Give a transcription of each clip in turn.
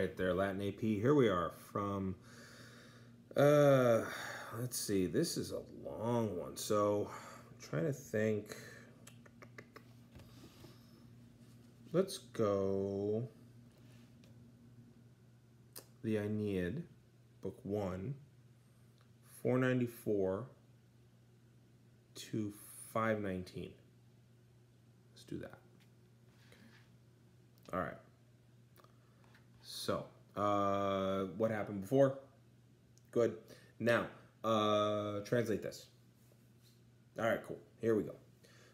right there, Latin AP. Here we are from, let's see, this is a long one. So, I'm trying to think. Let's go the Aeneid, book 1, 494 to 519. Let's do that. All right. So, what happened before? Good. Now, translate this. All right, cool. Here we go.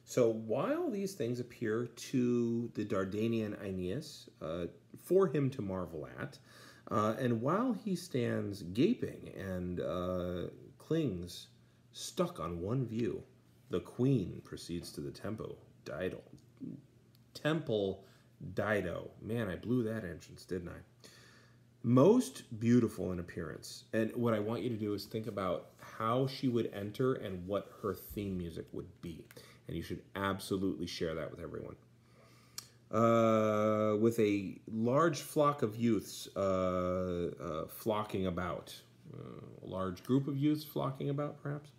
So, while these things appear to the Dardanian Aeneas for him to marvel at, and while he stands gaping and clings stuck on one view, the queen proceeds to the temple Dido. Man, I blew that entrance, didn't I? Most beautiful in appearance. And what I want you to do is think about how she would enter and what her theme music would be. And you should absolutely share that with everyone. With a large flock of youths flocking about. A large group of youths flocking about, perhaps.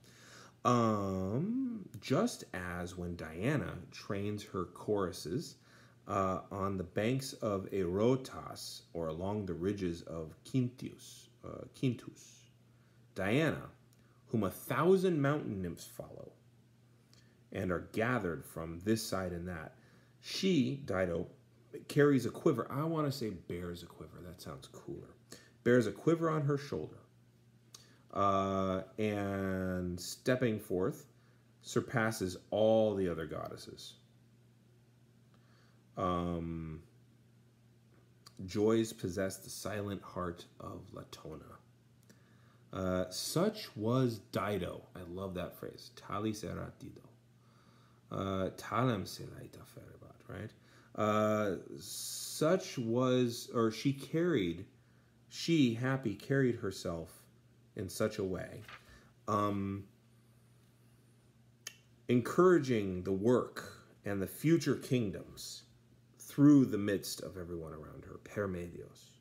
Just as when Diana trains her choruses on the banks of Eurotas, or along the ridges of Quintus, Diana, whom 1,000 mountain nymphs follow, and are gathered from this side and that. She, Dido, carries a quiver. I want to say bears a quiver. That sounds cooler. Bears a quiver on her shoulder. And stepping forth, surpasses all the other goddesses. Joys possess the silent heart of Latona. Such was Dido. I love that phrase. Talis erat Dido. Talem selaita feribat, right? Such was, or she, Happy, carried herself in such a way, encouraging the work and the future kingdoms through the midst of everyone around her, per medios.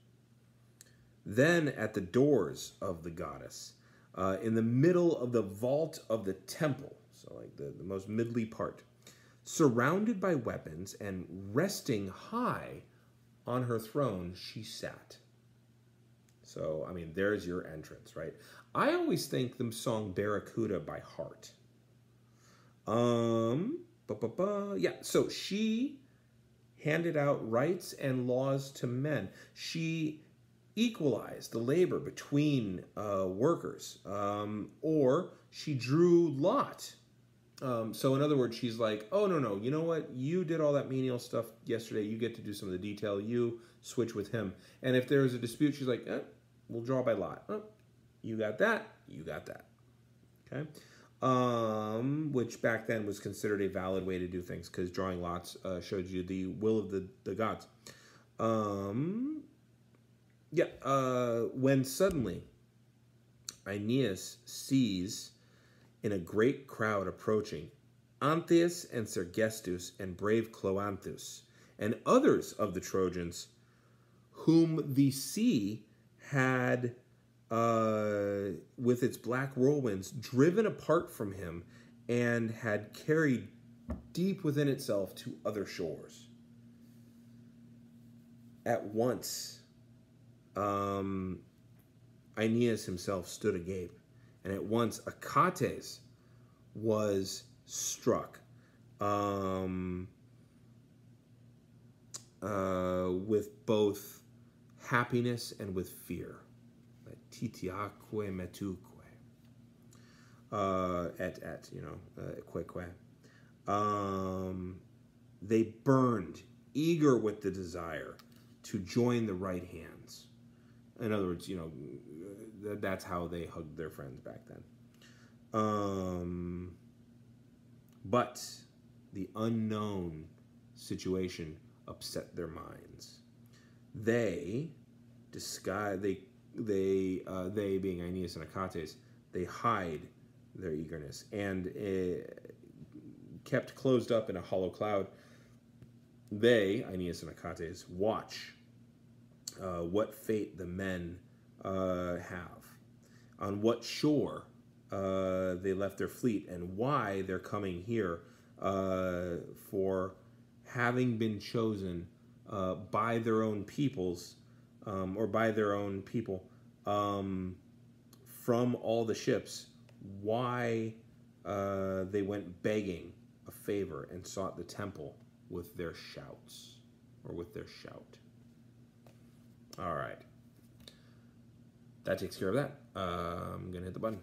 Then at the doors of the goddess, in the middle of the vault of the temple, so like the most midly part, surrounded by weapons and resting high on her throne, she sat. So, I mean, there's your entrance, right? I always think the song Barracuda by heart. Yeah, so she handed out rights and laws to men. She equalized the labor between workers, or she drew lot. So in other words, she's like, oh, no, you know what? You did all that menial stuff yesterday. You get to do some of the detail. You switch with him. And if there's a dispute, she's like, we'll draw by lot. Oh, you got that. You got that. Okay. Which back then was considered a valid way to do things, because drawing lots showed you the will of the gods. When suddenly Aeneas sees in a great crowd approaching Antheus and Sergestus and brave Cloanthus and others of the Trojans, whom the sea had, with its black whirlwinds, driven apart from him and had carried deep within itself to other shores. At once, Aeneas himself stood agape, and at once Achates was struck with both happiness and with fear. Titiaque metuque. Que. They burned, eager with the desire to join the right hands. In other words, that's how they hugged their friends back then. But the unknown situation upset their minds. They being Aeneas and Achates, they hide their eagerness and kept closed up in a hollow cloud. They, Aeneas and Achates, watch what fate the men have, on what shore they left their fleet, and why they're coming here for having been chosen by their own peoples, or by their own people, from all the ships, why they went begging a favor and sought the temple with their shouts, or with their shout. All right. That takes care of that. I'm going to hit the button.